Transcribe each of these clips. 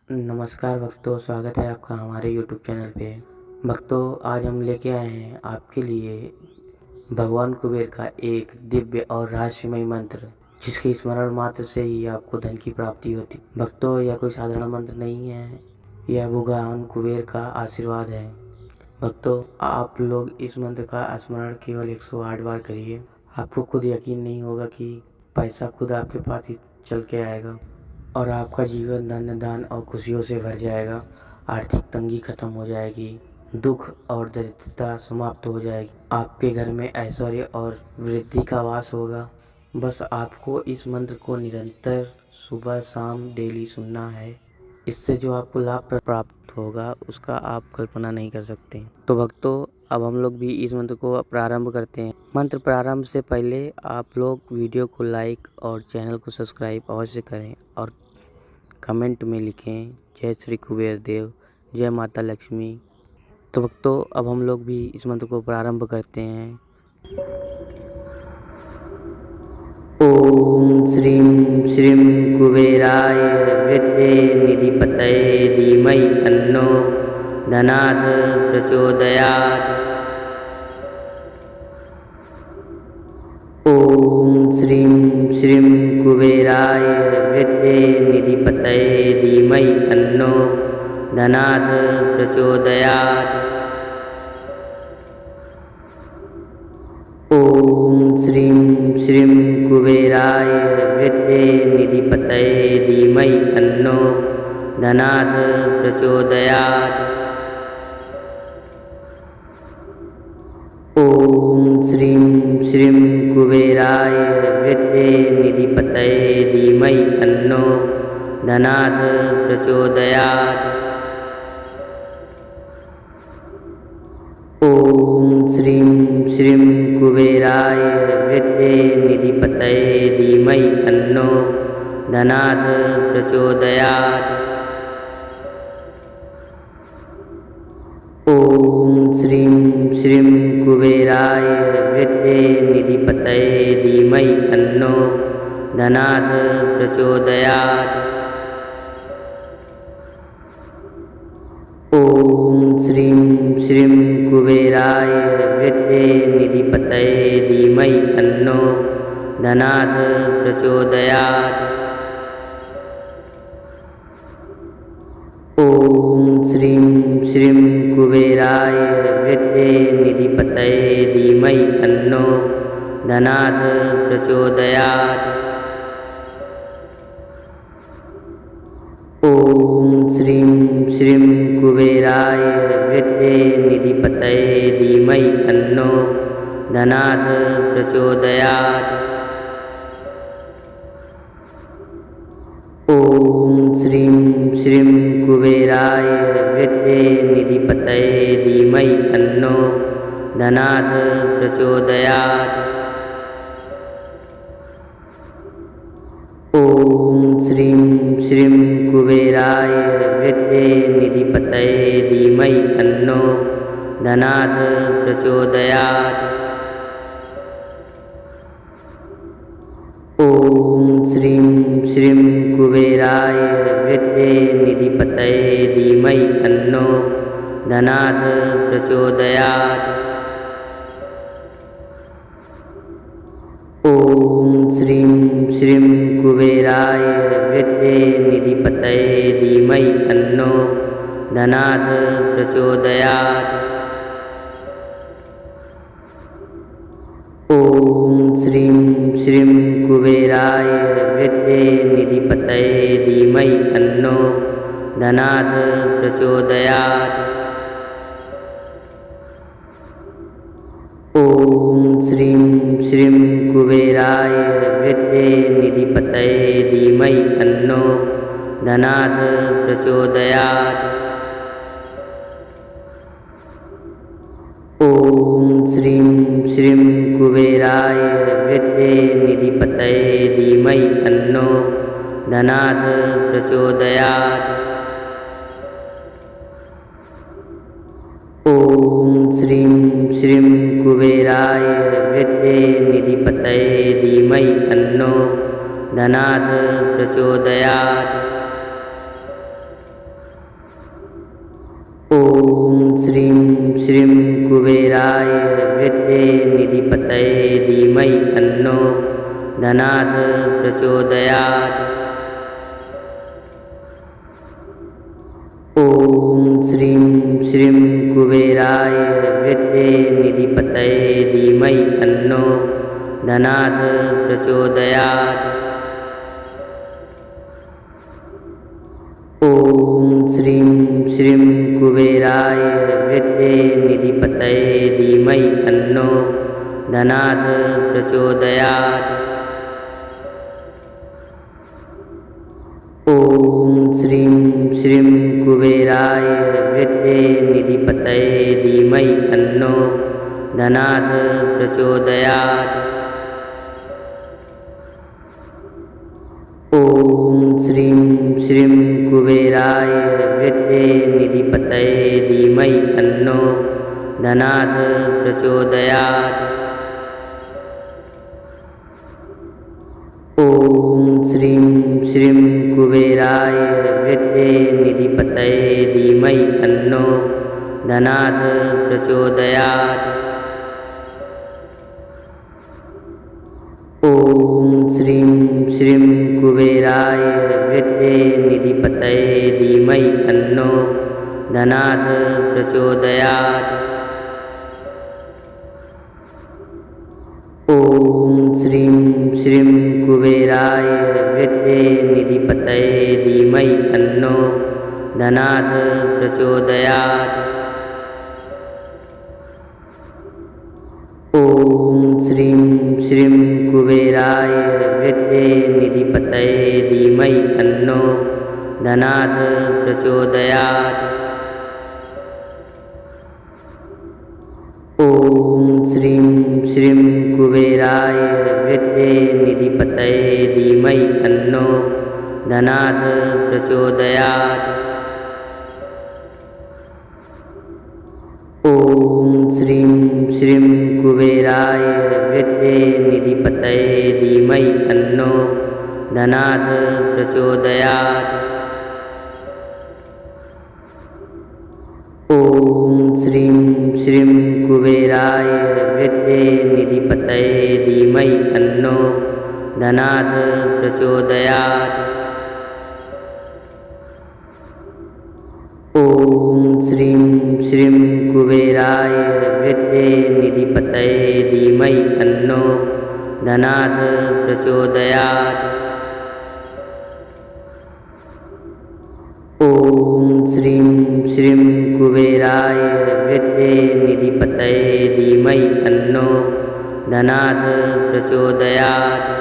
नमस्कार भक्तों, स्वागत है आपका हमारे YouTube चैनल पे। भक्तों, आज हम लेके आए हैं आपके लिए भगवान कुबेर का एक दिव्य और रहस्यमय मंत्र, जिसके स्मरण मात्र से ही आपको धन की प्राप्ति होती। भक्तों, यह कोई साधारण मंत्र नहीं है, यह भगवान कुबेर का आशीर्वाद है। भक्तों, आप लोग इस मंत्र का स्मरण केवल 108 बार करिए। आपको खुद यकीन नहीं होगा कि पैसा खुद आपके पास ही चल के आएगा और आपका जीवन धन्य दान और खुशियों से भर जाएगा। आर्थिक तंगी खत्म हो जाएगी, दुख और दरिद्रता समाप्त हो जाएगी। आपके घर में ऐश्वर्य और वृद्धि का वास होगा। बस आपको इस मंत्र को निरंतर सुबह शाम डेली सुनना है। इससे जो आपको लाभ प्राप्त होगा उसका आप कल्पना नहीं कर सकते। तो भक्तों, अब हम लोग भी इस मंत्र को प्रारंभ करते हैं। मंत्र प्रारंभ से पहले आप लोग वीडियो को लाइक और चैनल को सब्सक्राइब अवश्य करें और कमेंट में लिखें जय श्री कुबेर देव, जय माता लक्ष्मी। तो भक्तों, अब हम लोग भी इस मंत्र को प्रारंभ करते हैं। ओम श्रीं श्रीं कुबेराय विद्ये निधिपतये धीमहि तन्नो धनात् प्रचोदयात्। ओम श्रीं श्रीं कुबेराय विद्ये निधिपतये धीमहि तन्नो धनात् प्रचोदयात्। ओम श्रीं श्रीं कुबेराय विद्ये निधिपतये धीमहि तन्नो धनात् प्रचोदयात्। ओम श्रीं श्रीं कुबेराय विद्ये निधिपतये धीमहि तन्नो धनात् प्रचोदयात्। ओम श्रीं श्रीं कुबेराय विद्ये निधिपतये धीमहि तन्नो धनात् प्रचोदयात्। ओम श्रीं श्रीं कुबेराय विद्ये निधिपतये धीमहि तन्नो धनात् प्रचोदयात्। ओम श्रीं श्रीं कुबेराय विद्ये निधिपतये धीमहि तन्नो धनात् प्रचोदयात्। ओम श्रीं श्रीं कुबेराय विद्ये निधिपतये धीमहि तन्नो धनात् प्रचोदयात्। ओम श्रीं श्रीं कुबेराय विद्ये निधिपतये धीमहि तन्नो धनात् प्रचोदयात्। ओम श्रीं श्रीं कुबेराय विद्ये निधिपतये धीमहि तन्नो धनात् प्रचोदयात्। ओम श्रीं श्रीं कुबेराय विद्ये निधिपतये धीमहि तन्नो धनात् प्रचोदयात्। ओम श्रीं श्रीं कुबेराय विद्ये निधिपतये धीमहि तन्नो धनात् प्रचोदयात्। ओम श्रीं श्रीं कुबेराय विद्ये निधिपतये धीमहि तन्नो धनात् प्रचोदयात्। ओम श्रीं श्रीं कुबेराय विद्ये निधिपतये धीमहि तन्नो धनात् प्रचोदयात्। ओम श्रीं श्रीं कुबेराय विद्ये निधिपतये धीमहि तन्नो धनात् प्रचोदयात्। ओम श्रीं श्रीं कुबेराय विद्ये निधिपतये धीमहि तन्नो धनात् प्रचोदयात्। ओम श्रीं श्रीं कुबेराय विद्ये निधिपतये धीमहि तन्नो धनात् प्रचोदयात्। ॐ श्रीं श्रीं कुबेराय विद्ये निधिपतये धीमहि तन्नो धनात् प्रचोदयात्। ॐ श्रीं श्रीं कुबेराय विद्ये निधिपतये धीमहि तन्नो धनात् प्रचोदयात्। ॐ श्रीं श्रीं कुबेराय विद्ये निधिपतये धीमहि तन्नो धनात् प्रचोदयात्। ॐ श्रीं श्रीं कुबेराय विद्ये निधिपतये धीमहि तन्नो धनात् प्रचोदयात्। ॐ श्रीं श्रीं कुबेराय विद्ये निधिपतये धीमहि तन्नो धनात् प्रचोदयात्। ॐ श्रीं श्रीं कुबेराय विद्ये निधिपतये धीमहि तन्नो धनात् प्रचोदयात्। ॐ श्रीं श्रीं कुबेराय विद्ये निधिपतये धीमहि तन्नो धनात् प्रचोदयात्। ॐ श्रीं श्रीं कुबेराय विद्ये निधिपतये धीमहि तन्नो धनात् प्रचोदयात्। ॐ श्रीं श्रीं कुबेराय विद्ये निधिपतये धीमहि तन्नो धनात् प्रचोदयात्। ॐ श्रीं श्रीं कुबेराय विद्ये निधिपतये धीमहि तन्नो धनात् प्रचोदयात्। ॐ श्रीं श्रीं कुबेराय विद्ये निधिपतये धीमहि तन्नो धनात् प्रचोदयात्। ॐ श्रीं श्रीं कुबेराय विद्ये निधिपतये धीमहि तन्नो धनात् प्रचोदयात्। ॐ श्रीं श्रीं कुबेराय विद्ये निधिपतये धीमहि तन्नो धनात् प्रचोदयात्। ॐ श्रीं श्रीं कुबेराय विद्ये निधिपतये धीमहि तन्नो धनात् प्रचोदयात्।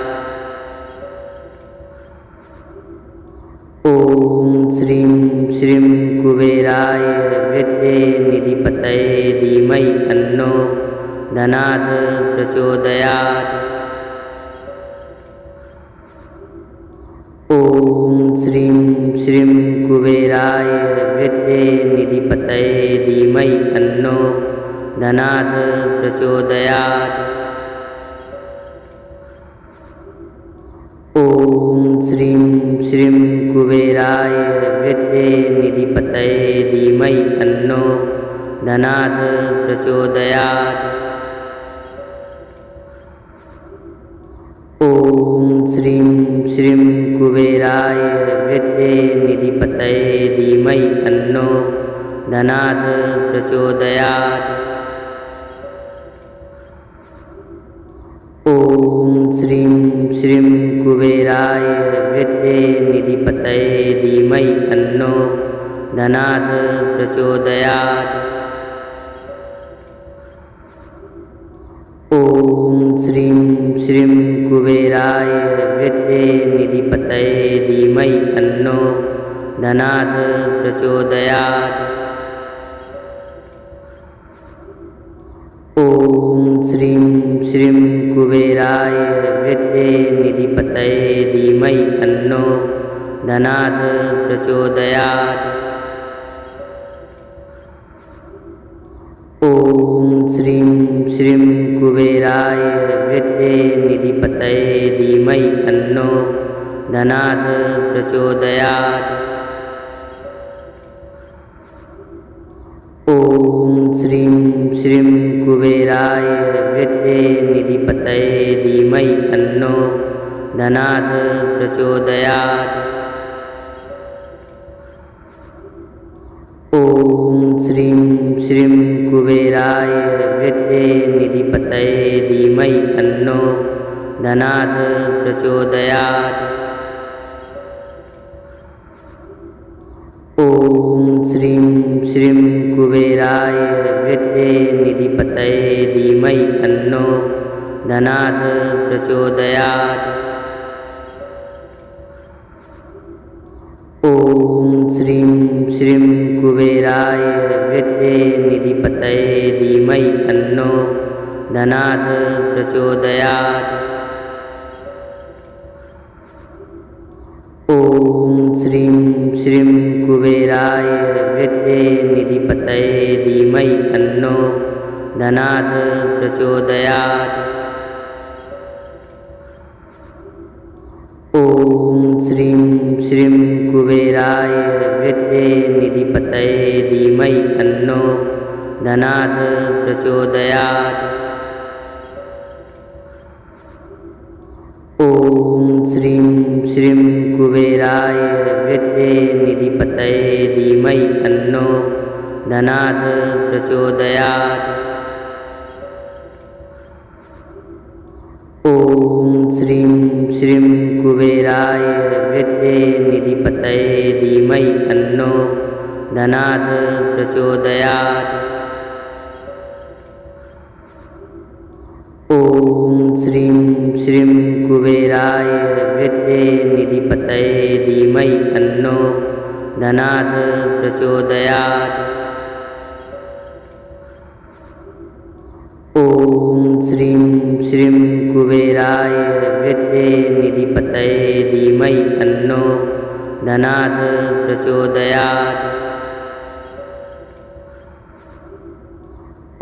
ॐ श्रीं श्रीं कुबेराय विद्ये निधिपतये धीमहि तन्नो धनात् प्रचोदयात्। ॐ श्रीं श्रीं कुबेराय विद्ये निधिपतये धीमहि तन्नो धनात् प्रचोदयात्। ॐ श्रीं श्रीं कुबेराय विद्ये निधिपतये धीमहि तन्नो धनात् प्रचोदयात्। ॐ श्रीं श्रीं कुबेराय विद्ये निधिपतये धीमहि तन्नो धनात् प्रचोदयात्। ॐ श्रीं श्रीं कुबेराय विद्ये निधिपतये धीमहि तन्नो धनात् प्रचोदयात्। ॐ श्रीं श्रीं कुबेराय विद्ये निधिपतये धीमहि तन्नो धनात् प्रचोदयात्। ॐ श्रीं श्रीं कुबेराय विद्ये निधिपतये धीमहि तन्नो धनात् प्रचोदयात्। ॐ श्रीं श्रीं कुबेराय विद्ये निधिपतये धीमहि तन्नो धनात् प्रचोदयात्। श्रीं श्रीं कुबेराय विद्ये निधिपतये धीमहि तन्नो धनात् प्रचोदयात्। ॐ श्रीं श्रीं कुबेराय विद्ये निधिपतये धीमहि तन्नो धनात् प्रचोदयात्। ॐ श्रीं श्रीं कुबेराय विद्ये निधिपतये धीमहि तन्नो धनात् प्रचोदयात्। ॐ श्रीं श्रीं कुबेराय विद्ये निधिपतये धीमहि तन्नो धनात् प्रचोदयात्। ॐ श्रीं श्रीं कुबेराय विद्ये निधिपतये धीमहि तन्नो धनात् प्रचोदयात्। ॐ श्रीं श्रीं कुबेराय विद्ये निधिपतये धीमहि तन्नो धनात् प्रचोदयात्। ॐ श्रीं श्रीं कुबेराय विद्ये निधिपतये धीमहि तन्नो धनात् प्रचोदयात्। ॐ श्रीं श्रीं कुबेराय विद्ये निधिपतये धीमहि तन्नो धनात् प्रचोदयात्। ॐ श्रीं श्रीं कुबेराय विद्ये निधिपतये धीमहि तन्नो धनात् प्रचोदयात्। ॐ श्रीं श्रीं कुबेराय विद्ये निधिपतये धीमहि तन्नो धनात् प्रचोदयात्।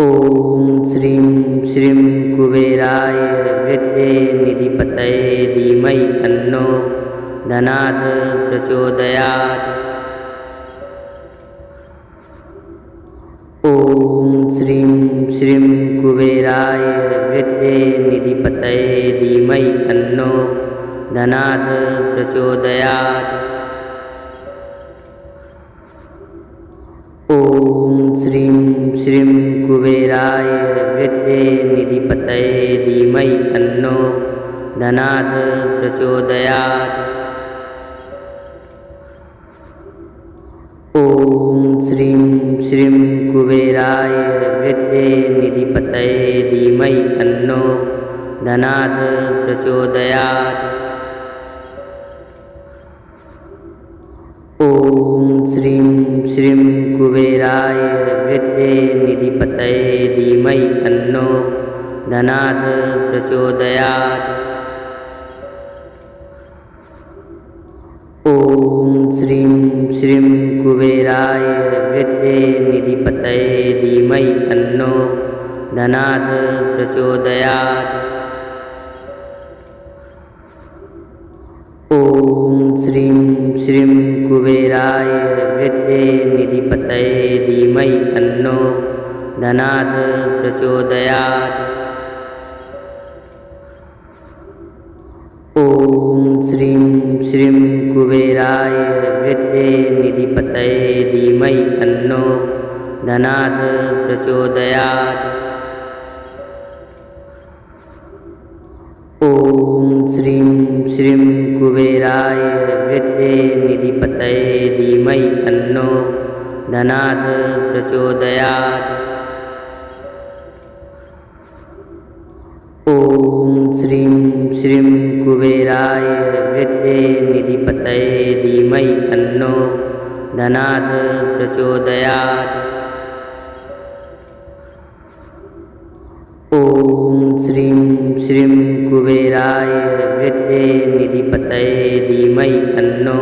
ॐ श्रीं श्रीं कुबेराय विद्ये निधिपतये धीमहि तन्नो धनात् प्रचोदयात्। ॐ श्रीं श्रीं कुबेराय विद्ये निधिपतये धीमहि तन्नो धनात् प्रचोदयात्। ॐ श्रीं श्रीं कुबेराय विद्ये निधिपतये धीमहि तन्नो धनात् प्रचोदयात्। ॐ श्रीं श्रीं कुबेराय विद्ये निधिपतये धीमहि तन्नो धनात् प्रचोदयात्। ॐ श्रीं श्रीं कुबेराय विद्ये निधिपतये धीमहि तन्नो धनात् प्रचोदयात्। ॐ श्रीं श्रीं कुबेराय विद्ये निधिपतये धीमहि तन्नो धनात् प्रचोदयात्। ॐ श्रीं श्रीं कुबेराय विद्ये निधिपतये धीमहि तन्नो धनात् प्रचोदयात्। ॐ श्रीं श्रीं कुबेराय विद्ये निधिपतये धीमहि तन्नो धनात् प्रचोदयात्। ॐ श्रीं श्रीं कुबेराय विद्ये निधिपतये धीमहि तन्नो धनात् प्रचोदयात्। ॐ श्रीं श्रीं कुबेराय विद्ये निधिपतये धीमहि तन्नो धनात् प्रचोदयात्। ॐ श्रीं श्रीं कुबेराय विद्ये निधिपतये धीमहि तन्नो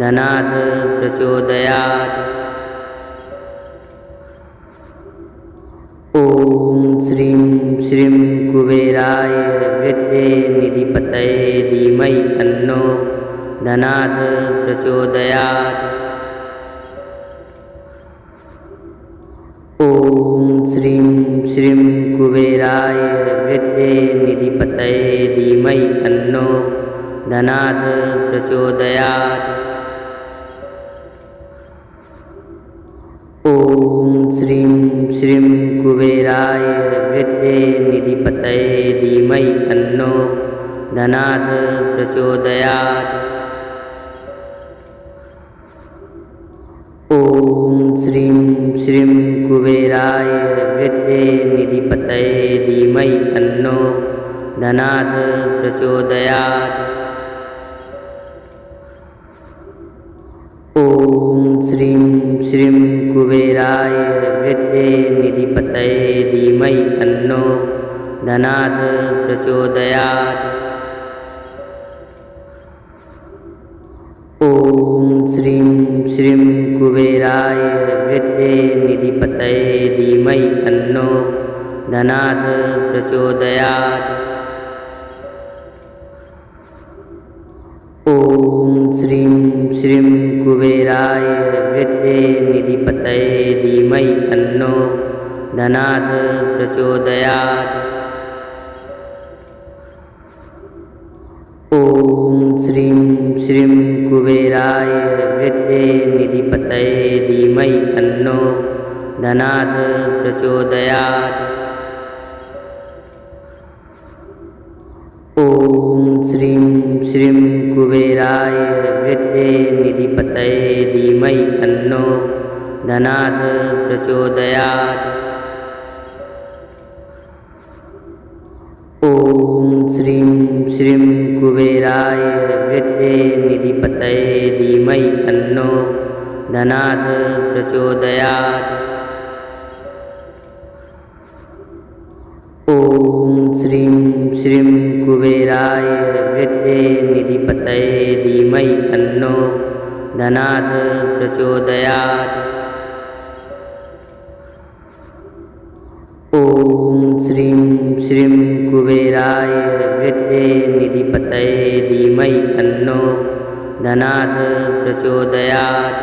धनात् प्रचोदयात्। ॐ श्रीं श्रीं कुबेराय विद्ये निधिपतये धीमहि तन्नो धनात् प्रचोदयात्। ॐ श्रीं श्रीं कुबेराय विद्ये निधिपतये धीमहि तन्नो धनात् प्रचोदयात्। ॐ श्रीं श्रीं कुबेराय विद्ये निधिपतये धीमहि तन्नो धनात् प्रचोदयात्। ॐ श्रीं श्रीं कुबेराय विद्ये निधिपतये धीमहि तन्नो धनात् प्रचोदयात्। ॐ श्रीं श्रीं कुबेराय विद्ये निधिपतये धीमहि तन्नो धनात् प्रचोदयात्। ॐ श्रीं श्रीं कुबेराय विद्ये निधिपतये धीमहि तन्नो धनात् प्रचोदयात्। ॐ श्रीं श्रीं कुबेराय विद्ये निधिपतये धीमहि तन्नो धनात् प्रचोदयात्। ॐ श्रीं श्रीं कुबेराय विद्ये निधिपतये धीमहि तन्नो धनात् प्रचोदयात्। ॐ श्रीं श्रीं कुबेराय विद्ये निधिपतये धीमहि तन्नो धनात् प्रचोदयात्। ॐ श्रीं श्रीं कुबेराय विद्ये निधिपतये धीमहि तन्नो धनात् प्रचोदयात्। ॐ श्रीं श्रीं कुबेराय विद्ये निधिपतये धीमहि तन्नो धनात् प्रचोदयात्। ॐ श्रीं श्रीं कुबेराय विद्ये निधिपतये धीमहि तन्नो धनात् प्रचोदयात्।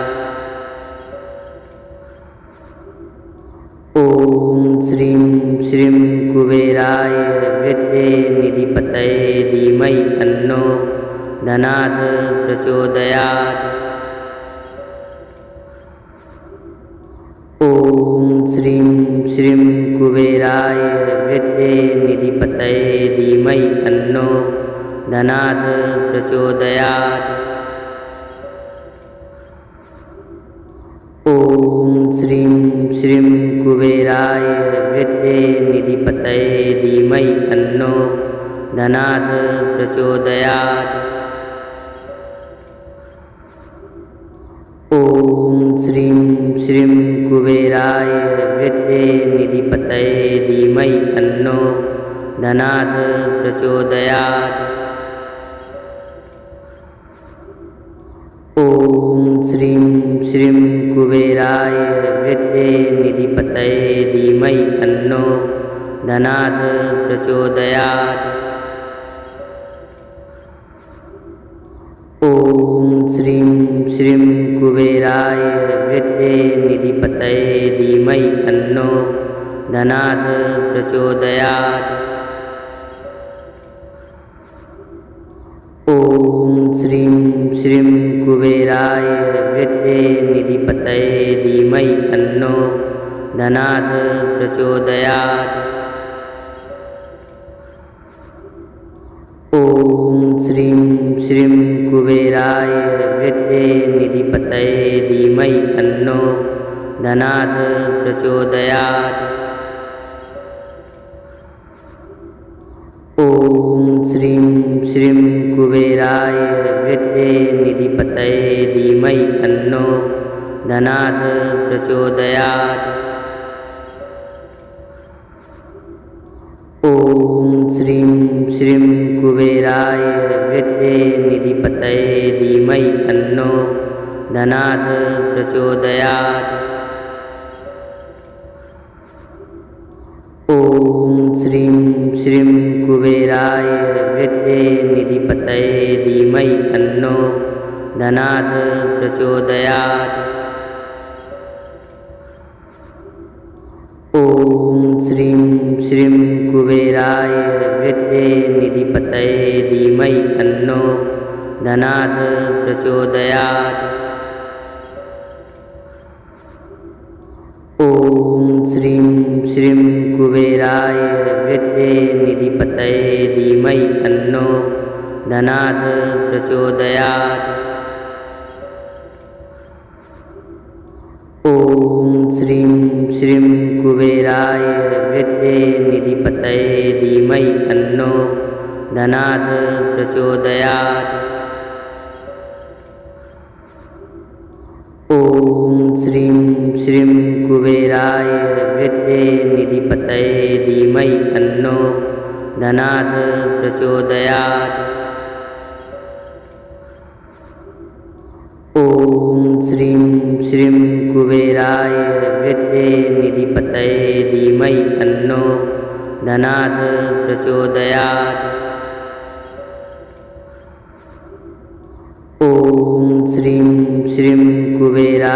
ॐ श्रीं श्रीं कुबेराय विद्ये निधिपतये धीमहि तन्नो धनात् प्रचोदयात्। ॐ श्रीं श्रीं कुबेराय विद्ये निधिपतये धीमहि तन्नो धनात् प्रचोदयात्। ॐ श्रीं श्रीं कुबेराय विद्ये निधिपतये धीमहि तन्नो धनात् प्रचोदयात्। ॐ श्रीं श्रीं कुबेराय विद्ये निधिपतये धीमहि तन्नो धनात् प्रचोदयात्। ॐ श्रीं श्रीं कुबेराय विद्ये निधिपतये धीमहि तन्नो धनात् प्रचोदयात्। ॐ श्रीं श्रीं कुबेराय विद्ये निधिपतये धीमहि तन्नो धनात् प्रचोदयात्। ॐ श्रीं श्रीं कुबेराय विद्ये निधिपतये धीमहि तन्नो धनात् प्रचोदयात्। ॐ श्रीं श्रीं कुबेराय विद्ये निधिपतये धीमहि तन्नो धनात् प्रचोदयात्। ॐ श्रीं श्रीं कुबेराय विद्ये निधिपतये धीमहि तन्नो धनात् प्रचोदयात्। ॐ श्रीं श्रीं कुबेराय विद्ये निधिपतये धीमहि तन्नो धनात् प्रचोदयात्। ॐ श्रीं श्रीं कुबेराय विद्ये निधिपतये धीमहि तन्नो धनात् प्रचोदयात्। ॐ ॐ श्रीं श्रीं कुबेराय वृद्धे निधिपतये धीमहि तन्नो धनात् प्रचोदयात्। ॐ श्रीं श्रीं कुबेराय वृद्धे निधिपतये धीमहि तन्नो धनात् प्रचोदयात्। ॐ श्रीं श्रीं कुबेराय वृद्धे निधिपतये धीमहि तन्नो धनात् प्रचोदयात्। ॐ श्रीं श्रीं कुबेराय वृद्धे निधिपतये धीमहि तन्नो धनात् प्रचोदयात्। ॐ श्रीं श्रीं कुबेराय वृद्धे निधिपतये धीमहि तन्नो धनात् प्रचोदयात्। ॐ श्रीं श्रीं कुबेराय